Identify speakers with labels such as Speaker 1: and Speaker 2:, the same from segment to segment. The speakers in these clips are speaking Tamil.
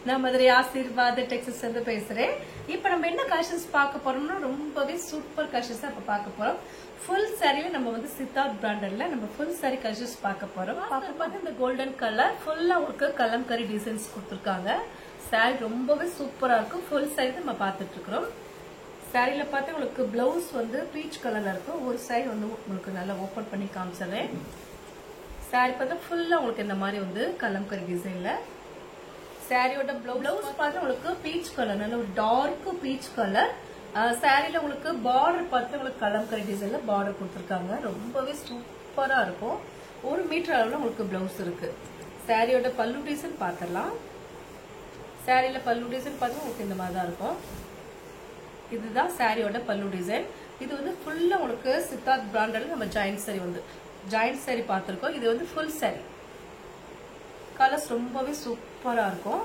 Speaker 1: நான் மதுரை ஆசீர்வாத் டெக்ஸ்டைல்ஸ் இருந்து பேசுறேன். இப்போ நம்ம என்ன கலெக்ஷன்ஸ் பார்க்க போறோம்னா ரொம்பவே சூப்பர் கலெக்ஷன்ஸ் தான் இப்ப பார்க்க போறோம். ஃபுல் சாரியில நம்ம வந்து சித்தார்த் பிராண்டட்ல நம்ம ஃபுல் சாரி கலெக்ஷன்ஸ் பார்க்க போறோம். பார்த்து இந்த கோல்டன் கலர் ஃபுல்லா உங்களுக்கு கலம்கரி டிசைன்ஸ் கொடுத்துருக்காங்க. சாரி ரொம்பவே சூப்பரா இருக்கும். ஃபுல் சாரி நம்ம பார்த்துட்டு இருக்கிறோம். சாரியில பார்த்து உங்களுக்கு பிளவுஸ் வந்து பீச் கலர்ல இருக்கும். ஒரு சைடு வந்து உங்களுக்கு நல்லா ஓபன் பண்ணி காமிச்சதேன். சாரி பார்த்தா ஃபுல்லா உங்களுக்கு இந்த மாதிரி வந்து கலம்கரி டிசைன்ல சாரியோட பிளவுஸ் பார்த்து உங்களுக்கு பீச் கலர் நல்ல ஒரு டார்க் பீச் கலர். சாரியில உங்களுக்கு பார்டர் பார்த்து உங்களுக்கு கலம்கரி டிசைன்ல பார்டர் கொடுத்துருக்காங்க. ரொம்பவே சூப்பரா இருக்கும். 1 மீட்டர் அளவுல உங்களுக்கு பிளவுஸ் இருக்கு. சாரியோட பல்லு டிசைன் பார்த்துடலாம். சாரியில பல்லு டிசைன் பார்த்து உங்களுக்கு இந்த மாதிரி தான் இருக்கும். இதுதான் சாரியோட பல்லு டிசைன். இது வந்து ஃபுல்லா உங்களுக்கு சித்தார்த் பிராண்டட்ல நம்ம ஜாயிண்ட் சாரி வந்து ஜாயிண்ட் சாரி பார்த்திருக்கோம். இது வந்து ஃபுல் சாரி. கலர்ஸ் ரொம்பவே சூப்பரா இருக்கும்.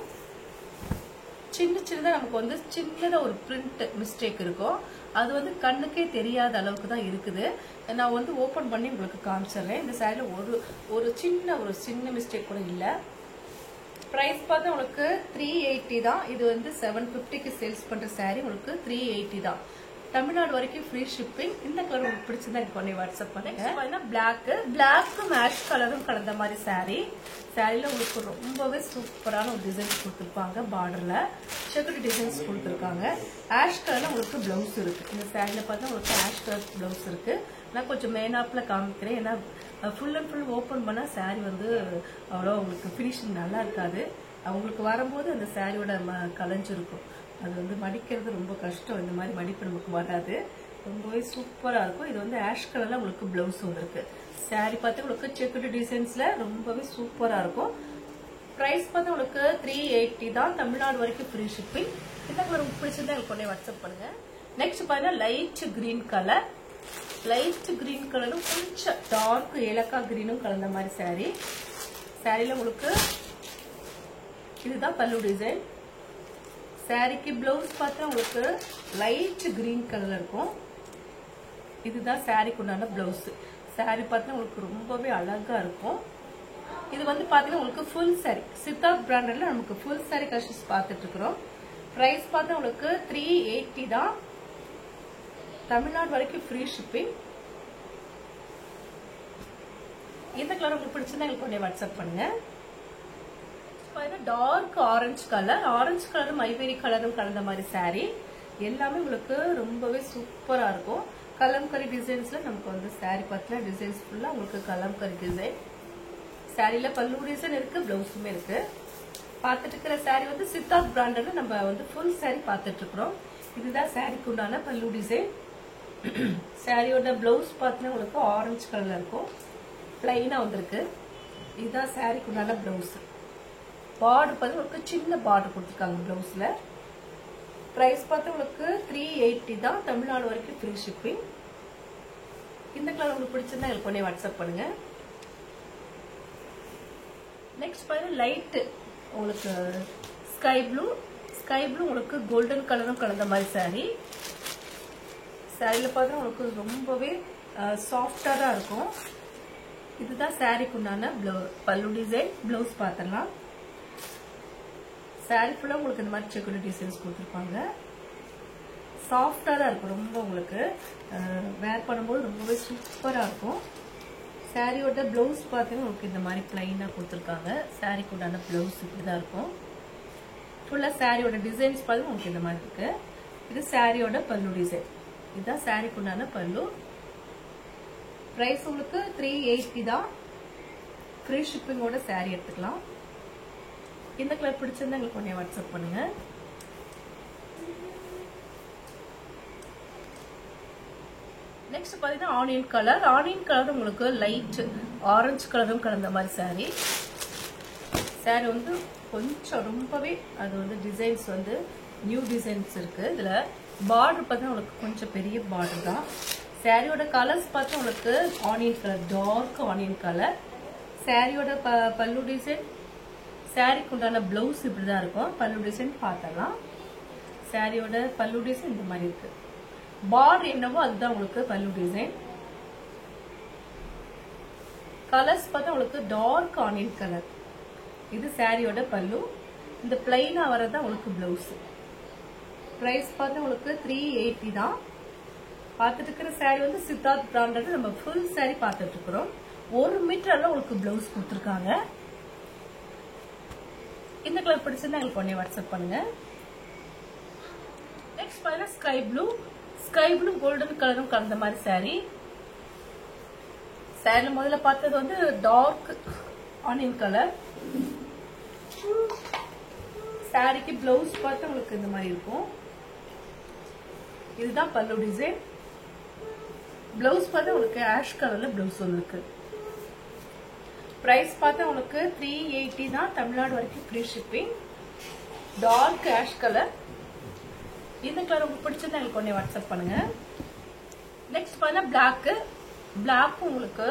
Speaker 1: சின்னதா நமக்கு வந்து சின்னதா ஒரு பிரிண்ட் மிஸ்டேக் இருக்கும். அது வந்து கண்ணுக்கே தெரியாத அளவுக்கு தான் இருக்குது. நான் வந்து ஓபன் பண்ணி உங்களுக்கு காமிச்சிடுறேன். இந்த சாரில ஒரு சின்ன மிஸ்டேக் கூட இல்ல. பிரைஸ் பார்த்தா உங்களுக்கு 380 தான். இது வந்து 750க்கு சேல்ஸ் பண்ற சாரி உங்களுக்கு 380 தான். தமிழ்நாடு வரைக்கும் ஃப்ரீ ஷிப்பிங். இந்த கலர் உங்களுக்கு பிடிச்சிருந்தா எனக்கு பண்ணி வாட்ஸ்அப் பண்ணுங்க. பிளாக்கும் ஆஷ் கலரும் கலந்த மாதிரி சாரி. சாரியில உங்களுக்கு ரொம்பவே சூப்பரான ஒரு டிசைன்ஸ் கொடுத்துருப்பாங்க. பார்டர்ல செக்குடு டிசைன்ஸ் கொடுத்துருக்காங்க. ஆஷ் கலர்ல உங்களுக்கு பிளவுஸ் இருக்கு. இந்த சாரியில பார்த்தா உங்களுக்கு ஆஷ் கலர் பிளவுஸ் இருக்கு. நான் கொஞ்சம் மெயினாப்ல காமிக்கிறேன். ஏன்னா ஃபுல் அண்ட் ஃபுல் ஓபன் பண்ணா சாரி வந்து அவ்வளோ உங்களுக்கு ஃபினிஷிங் நல்லா இருக்காது. அவங்களுக்கு வரும்போது அந்த சாரியோட கலைஞ்சிருக்கும். அது வந்து மடிக்கிறது ரொம்ப கஷ்டம். இந்த மாதிரி மடிப்பு நமக்கு வராது. ரொம்பவே சூப்பரா இருக்கும். இது வந்து ஆஷ் கலர்ல உங்களுக்கு பிளவுஸ் இருக்கு. சாரி பார்த்து உங்களுக்கு செக்குடு டிசைன்ஸ்ல ரொம்பவே சூப்பரா இருக்கும். பிரைஸ் பார்த்து உங்களுக்கு 380 தான். தமிழ்நாடு வரைக்கும் ஃப்ரீ ஷிப்பிங். இந்த கலர் உங்களுக்கு பிடிச்சிருந்தா எனக்கு உடனே வாட்ஸ்அப் பண்ணுங்க. நெக்ஸ்ட் பாத்தீங்கன்னா light green colour. Light green கலரும் கொஞ்சம் டார்க் ஏலக்காய் கிரீனும் கலந்த மாதிரி சாரி. சாரியில உங்களுக்கு இதுதான் பல்லு டிசைன். சாரிக்கு பிளவுஸ் பார்த்தா உங்களுக்கு லைட் கிரீன் கலர்ல இருக்கும். இதுதான் சாரிக்கு உண்டான பிளவுஸ். சாரி பார்த்தா உங்களுக்கு ரொம்பவே அழகா இருக்கும். இது வந்து பாத்தீங்கன்னா உங்களுக்கு ஃபுல் சாரி சித்தார்த் பிராண்டட்ல நமக்கு ஃபுல் சாரி கலெக்ஷன்ஸ் பார்த்துட்டு இருக்கிறோம். பிரைஸ் பார்த்தா உங்களுக்கு 380 தான். தமிழ்நாடு வரைக்கும் ஃப்ரீ ஷிப்பிங். இந்த கலர் உங்களுக்கு பிடிச்சிருந்தா எனக்கு உடனே வாட்ஸ்அப் பண்ணுங்க. Dark orange colour. ஆரஞ்சு கலரும் ஐவரி கலரும் கலந்த மாதிரி சாரி. எல்லாமே உங்களுக்கு ரொம்பவே சூப்பரா இருக்கும். கலம்கரி டிசைன்ஸ்ல நமக்கு வந்து சாரி பத்தின டிசைன்ஸ் ஃபுல்லா உங்களுக்கு கலம்கரி டிசைன். சாரியில பல்லு டிசைன் இருக்கு, பிளவுஸுமே இருக்கு. பார்த்துட்டு இருக்கிற சாரி வந்து சித்தார்த் பிராண்டட்ல நம்ம வந்து ஃபுல் சாரி பார்த்துட்டு இருக்கிறோம். இதுதான் சாரிக்கு உண்டான பல்லு டிசைன். சாரியோட பிளவுஸ் பார்த்தீங்கன்னா உங்களுக்கு ஆரஞ்சு கலர்ல இருக்கும். பிளைனா வந்திருக்கு. இதுதான் சாரிக்கு உண்டான பிளவுஸ். பார்டர் பார்த்து உங்களுக்கு சின்ன பார்டர் கொடுத்துருக்காங்க பிளவுஸ்ல. பிரைஸ் பார்த்து உங்களுக்கு 380 தான். தமிழ்நாடு வரைக்கும் ஃப்ரீ ஷிப்பிங். இந்த கலர் உங்களுக்கு பிடிச்சிருந்தா எனக்கு உடனே வாட்ஸ்அப் பண்ணுங்க. நெக்ஸ்ட் பாருங்க லைட் உங்களுக்கு ஸ்கை ப்ளூ உங்களுக்கு கோல்டன் கலரும் கலந்த மாதிரி சாரி. சாரியில பார்த்தா உங்களுக்கு ரொம்பவே சாஃப்டா தான் இருக்கும். இதுதான் சாரிக்கு உண்டான பல்லு டிசைன். பிளவுஸ் பார்த்துடலாம். சாரி ஃபுல்லா உங்களுக்கு இந்த மாதிரி செக்குடு டிசைன்ஸ் கொடுத்துருப்பாங்க. சாஃப்டா தான் இருக்கும். ரொம்ப உங்களுக்கு வேர் பண்ணும்போது ரொம்பவே சூப்பரா இருக்கும். சாரியோட பிளவுஸ் பார்த்தீங்கன்னா உங்களுக்கு இந்த மாதிரி பிளைனா கொடுத்துருக்காங்க. சாரிக்கு உண்டான பிளவுஸ் இப்படிதான் இருக்கும். ஃபுல்லா சாரியோட டிசைன்ஸ் பார்த்து உங்களுக்கு இந்த மாதிரி இருக்கு. இது சாரியோட பல்லு டிசைன். இதுதான் சாரிக்கு உண்டான பல்லு. பிரைஸ் உங்களுக்கு 380 தான். ஃப்ரீ ஷிப்பிங்கோட சாரி எடுத்துக்கலாம். இந்த கலர் பிடிச்சிருந்தா எங்களுக்கு உடனே வாட்ஸ்அப் பண்ணுங்க. நெக்ஸ்ட் பாத்தீங்கன்னா ஆனியன் கலர். ஆனியன் கலர் உங்களுக்கு லைட் ஆரஞ்சு கலரும் கலந்த மாதிரி சாரி. சாரி வந்து கொஞ்சம் ரொம்பவே அது வந்து டிசைன்ஸ் வந்து நியூ டிசைன்ஸ் இருக்கு. இதுல பார்டர் பார்த்தா உங்களுக்கு கொஞ்சம் பெரிய பார்டர் தான். சாரியோட கலர்ஸ் பார்த்தா உங்களுக்கு onion colour, dark onion colour. சாரியோட பல்லு டிசைன். சாரிக்கு உண்டான பிளவுஸ் இப்படிதான் இருக்கும். பல்லு டிசைன் பார்த்தலாம். சாரியோட பல்லு டிசைன் இந்த மாதிரி இருக்கு. பார்டர் என்னவோ அதுதான் உங்களுக்கு பல்லு டிசைன். கலர்ஸ் பார்த்தா உங்களுக்கு டார்க் ஆனியன் கலர். இது சாரியோட பல்லு. இந்த பிளைனா வரது தான் உங்களுக்கு பிளவுஸ். பிரைஸ் பார்த்து உங்களுக்கு 380 தான். பார்த்துட்டு இருக்கிற saree வந்து சித்தார்த் பிராண்டட் நம்ம ஃபுல் saree பார்த்துட்டு இருக்கிறோம். 1 மீட்டர்ல உங்களுக்கு பிளவுஸ் கொடுத்துருக்காங்க. இந்த கலர் பிடிச்சிருந்தா எங்களுக்கு உடனே வாட்ஸ்அப் பண்ணுங்க. நெக்ஸ்ட் பாருங்க ஸ்கை ப்ளூ கோல்டன் கலரும் கலந்த மாதிரி saree. saree முதல்ல பார்த்தது வந்து டார்க் ஆனியன் கலர். சாரிக்கு பிளவுஸ் பார்த்து உங்களுக்கு இந்த மாதிரி இருக்கும். இதுதான் பல்லு டிசைன். பிளவுஸ் பார்த்து உங்களுக்கு ஆஷ் கலர்ல பிளவுஸ் வந்துருக்கு. பிரைஸ் பார்த்து உங்களுக்கு 380 தான். தமிழ்நாடு வரைக்கும் free shipping. Dark ash colour. இந்த கலர் உங்களுக்கு பிடிச்சிருந்தா எனக்கு உடனே வாட்ஸ்அப் பண்ணுங்க. நெக்ஸ்ட் பாருங்க பிளாக் உங்களுக்கு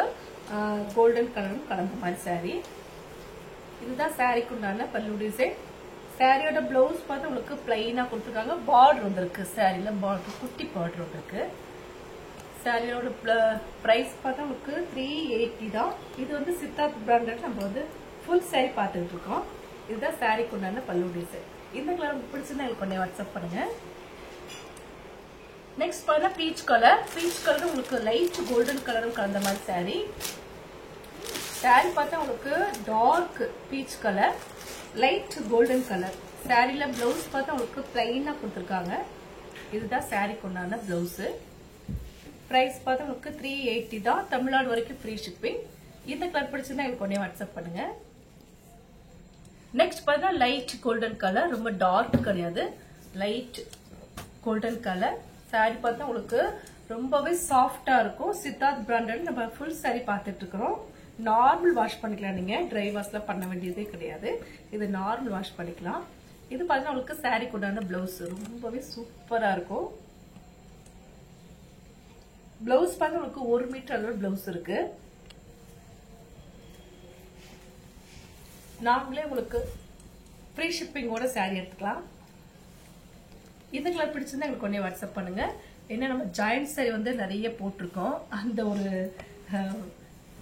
Speaker 1: கோல்டன் கலரும் கலந்த மாதிரி saree. இதுதான் சாரிக்கு உண்டான பல்லு டிசைன். சாரியோட பிளவுஸ் பார்த்து உங்களுக்கு பிளைனா கொடுத்துருக்காங்க. பார்டர் வந்துருக்கு. சாரியில பார்டர் குட்டி பார்டர் வந்துருக்கு. சாரியோட பிரைஸ் பார்த்தா உங்களுக்கு 380 தான். இது வந்து சித்தார்த் பிராண்டட் நம்ம வந்து ஃபுல் saree பார்த்துட்டு இருக்கோம். இதுதான் சாரிக்கு உண்டான பல்லு டிசைன். இந்த கலர் உங்களுக்கு பிடிச்சிருந்தா எனக்கு உடனே வாட்ஸ்அப் பண்ணுங்க. நெக்ஸ்ட் பாருங்க பீச் கலர் உங்களுக்கு லைட் கோல்டன் கலரும் கலந்த மாதிரி saree. saree பார்த்தா உங்களுக்கு dark peach colour light golden colour. சாரியில பிளவுஸ் பார்த்தா உங்களுக்கு பிளைனா கொடுத்துருக்காங்க. இதுதான் சாரிக்கு உண்டான பிளவுஸ். பிரைஸ் பார்த்தா உங்களுக்கு 380 தான். தமிழ்நாடு வரைக்கும் ஃப்ரீ ஷிப்பிங். இந்த கலர் பிடிச்சிருந்தா எனக்கு உடனே வாட்ஸ்அப் பண்ணுங்க. நெக்ஸ்ட் பாருங்க லைட் கோல்டன் கலர். ரொம்ப டார்க் கிடையாது, லைட் கோல்டன் கலர். சாரி பார்த்தா உங்களுக்கு ரொம்பவே சாஃப்டா இருக்கும். சித்தார்த் பிராண்டட் நம்ம ஃபுல் saree பார்த்துட்டு இருக்கிறோம். நார்மல் வாஷ் பண்ணிக்கலாம். நீங்க ட்ரை வாஷ்ல பண்ண வேண்டியதே கிடையாது. இது நார்மல் வாஷ் பண்ணிக்கலாம். இது பார்த்தா உங்களுக்கு saree கொண்டான பிளவுஸ் ரொம்பவே சூப்பரா இருக்கும். பிளவுஸ் பார்த்தா உங்களுக்கு 1 மீட்டர் அளவு பிளவுஸ் இருக்கு. நாங்களே உங்களுக்கு ஃப்ரீ ஷிப்பிங்கோட saree எடுத்துக்கலாம். இந்த கலர் பிடிச்சிருந்தா எங்களுக்கு உடனே வாட்ஸ்அப் பண்ணுங்க. ஏன்னா நம்ம ஜாயிண்ட் saree வந்து நிறைய போட்டிருக்கோம். அந்த ஒரு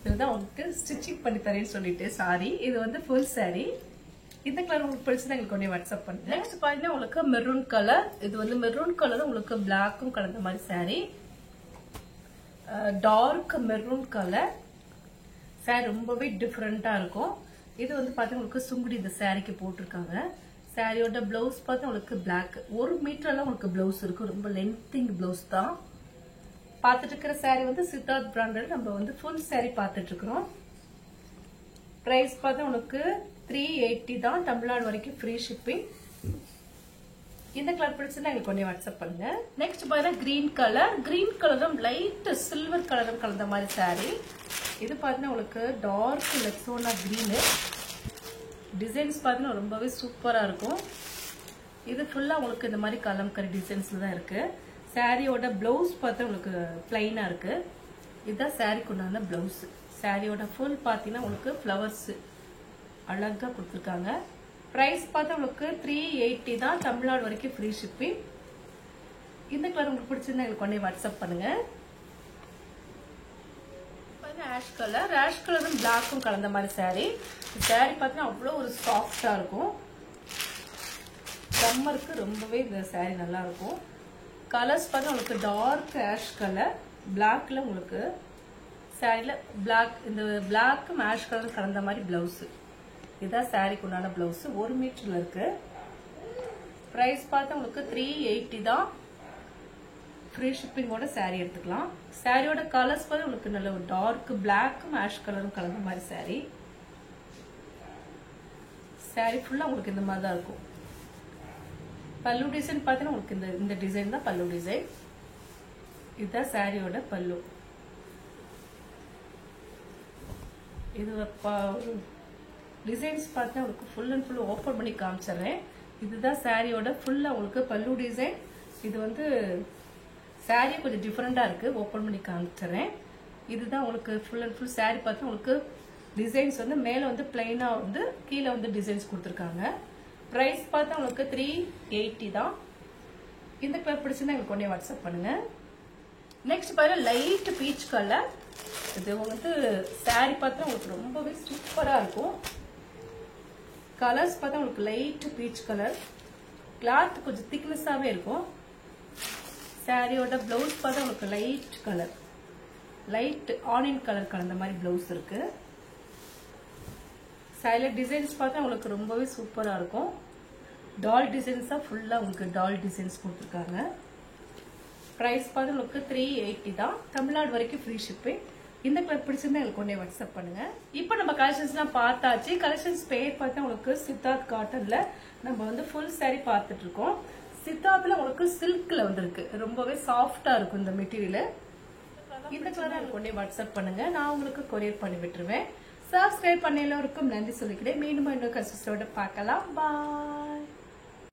Speaker 1: இதுதான் உங்களுக்கு ஸ்டிச்சிங் பண்ணி தரேன்னு சொல்லிட்டு சாரி. இது வந்து ஃபுல் saree. இந்த கலர் உங்களுக்கு பிடிச்சதா எங்களுக்கு உடனே வாட்ஸ்அப் பண்ணுங்க. நெக்ஸ்ட் பாத்தீங்கன்னா உங்களுக்கு மெரூன் கலர். இது வந்து மெரூன் கலர் உங்களுக்கு பிளாக்கும் கலந்த மாதிரி saree. Dark maroon colour. saree ரொம்பவே டிஃப்ரெண்டா இருக்கும். இது வந்து பாத்தீங்கன்னா உங்களுக்கு சுங்குடி இந்த சாரிக்கு போட்டிருக்காங்க. சாரியோட பிளவுஸ் பார்த்தா உங்களுக்கு பிளாக். 1 மீட்டர்ல உங்களுக்கு பிளவுஸ் இருக்கு. ரொம்ப லென்த்திங் பிளவுஸ் தான். பார்த்துட்டு இருக்கிற saree வந்து சித்தார்த் பிராண்டட் நம்ம வந்து ஃபுல் saree பார்த்துட்டு இருக்கிறோம். பிரைஸ் பார்த்தா உங்களுக்கு 380 தான். தமிழ்நாடு வரைக்கும் ஃப்ரீ ஷிப்பிங். இந்த கலர் பிடிச்சிருந்தா எனக்கு உடனே வாட்ஸ்அப் பண்ணுங்க. நெக்ஸ்ட் பாருங்க கிரீன் கலரும் லைட் சில்வர் கலரும் கலந்த மாதிரி saree. இது பார்த்தீங்கன்னா உங்களுக்கு டார்க் லெக்ஸோனா கிரீன். டிசைன்ஸ் பார்த்தீங்கன்னா ரொம்பவே சூப்பரா இருக்கும். இது ஃபுல்லா உங்களுக்கு இந்த மாதிரி கலம்கரி டிசைன்ஸ்ல தான் இருக்கு. சாரியோட பிளவுஸ் பார்த்தா உங்களுக்கு பிளைனா இருக்கு. இதுதான் சாரிக்கு உண்டான பிளவுஸ். சாரியோட ஃபுல் பார்த்தீங்கன்னா உங்களுக்கு ஃப்ளவர்ஸ் அழகா கொடுத்துருக்காங்க. பிரைஸ் பார்த்தா உங்களுக்கு 380 தான். தமிழ்நாடு வரைக்கும் ஃப்ரீ ஷிப்பிங். இந்த கலர் உங்களுக்கு பிடிச்சிருந்தா எனக்கு உடனே வாட்ஸ்அப் பண்ணுங்க. ஆஷ் கலரும் பிளாக்கும் கலந்த மாதிரி saree. saree பார்த்தீங்கன்னா அவ்வளோ ஒரு சாஃப்டா இருக்கும். சம்மருக்கு ரொம்பவே இந்த saree நல்லா இருக்கும். கலர்ஸ் பார்த்தா உங்களுக்கு டார்க் ஆஷ் கலர் பிளாக்ல உங்களுக்கு சாரியில பிளாக். இந்த பிளாக்கும் ஆஷ் கலர் கலந்த மாதிரி பிளவுஸ். இதுதான் சாரிக்கு உண்டான பிளவுஸ். 1 மீட்டர்ல இருக்கு. பிரைஸ் பார்த்தா உங்களுக்கு 380 தான். ஃப்ரீ ஷிப்பிங்கோட saree எடுத்துக்கலாம். சாரியோட கலர்ஸ் பார்த்து உங்களுக்கு நல்ல ஒரு டார்க் பிளாக்கும் ஆஷ் கலரும் கலந்த மாதிரி saree. saree ஃபுல்லா உங்களுக்கு இந்த மாதிரி தான் இருக்கும். பல்லு டிசைன் பார்த்தீங்கன்னா உங்களுக்கு இந்த டிசைன் தான் பல்லு டிசைன். இதுதான் சாரியோட பல்லு. இது டிசைன்ஸ் பார்த்தா உங்களுக்கு ஃபுல் அண்ட் ஃபுல் ஓப்பன் பண்ணி காமிச்சிடுறேன். இதுதான் சாரியோட ஃபுல்லா உங்களுக்கு பல்லு டிசைன். இது வந்து சாரி கொஞ்சம் டிஃப்ரெண்டா இருக்கு. ஓப்பன் பண்ணி காமிச்சிடுறேன். இதுதான் உங்களுக்கு ஃபுல் அண்ட் ஃபுல் சாரி பார்த்தா உங்களுக்கு டிசைன்ஸ் வந்து மேல வந்து பிளைனா வந்து கீழே வந்து டிசைன்ஸ் கொடுத்துருக்காங்க. பிரைஸ் பார்த்தா உங்களுக்கு 380 தான். இந்த கலர் பிடிச்சிருந்தா எனக்கு உடனே வாட்ஸ்அப் பண்ணுங்க. நெக்ஸ்ட் பாருங்க லைட் பீச் கலர். இது வந்து சாரி பார்த்தா உங்களுக்கு ரொம்பவே சூப்பரா இருக்கும். கலர்ஸ் பார்த்தா உங்களுக்கு லைட் பீச் கலர், கிளாத் கொஞ்சம் திக்னஸாவே இருக்கும். சாரியோட பிளவுஸ் பார்த்தா உங்களுக்கு light colour, light onion colour கலந்த மாதிரி பிளவுஸ் இருக்கு. சாரில டிசைன்ஸ் பார்த்தா உங்களுக்கு ரொம்பவே சூப்பரா இருக்கும். டால் டிசைன்ஸா ஃபுல்லா உங்களுக்கு டால் டிசைன்ஸ் கொடுத்துருக்காங்க. பிரைஸ் பார்த்து உங்களுக்கு 380 தான். தமிழ்நாடு வரைக்கும் ஃப்ரீ ஷிப்பிங். இந்த கலர் பிடிச்சிருந்தா எனக்கு உடனே வாட்ஸ்அப் பண்ணுங்க. இப்போ நம்ம கலெக்ஷன்ஸ்லாம் பார்த்தாச்சு. கலெக்ஷன்ஸ் பேர் பார்த்தா உங்களுக்கு சித்தார்த் காட்டன்ல நம்ம வந்து ஃபுல் சாரி பார்த்துட்டு இருக்கோம். சித்தார்த்ல உங்களுக்கு சில்க்ல வந்திருக்கு, ரொம்பவே சாஃப்டா இருக்கும் இந்த மெட்டீரியல். இந்த கலர் எனக்கு உடனே வாட்ஸ்அப் பண்ணுங்க, நான் உங்களுக்கு கொரியர் பண்ணி விட்டுருவேன். சப்ஸ்கிரைப் பண்ண எல்லோருக்கும் நன்றி சொல்லிக்கிறேன். மீண்டும் இன்னொரு கலெக்ஷன்ஸோட பார்க்கலாம். பாய்.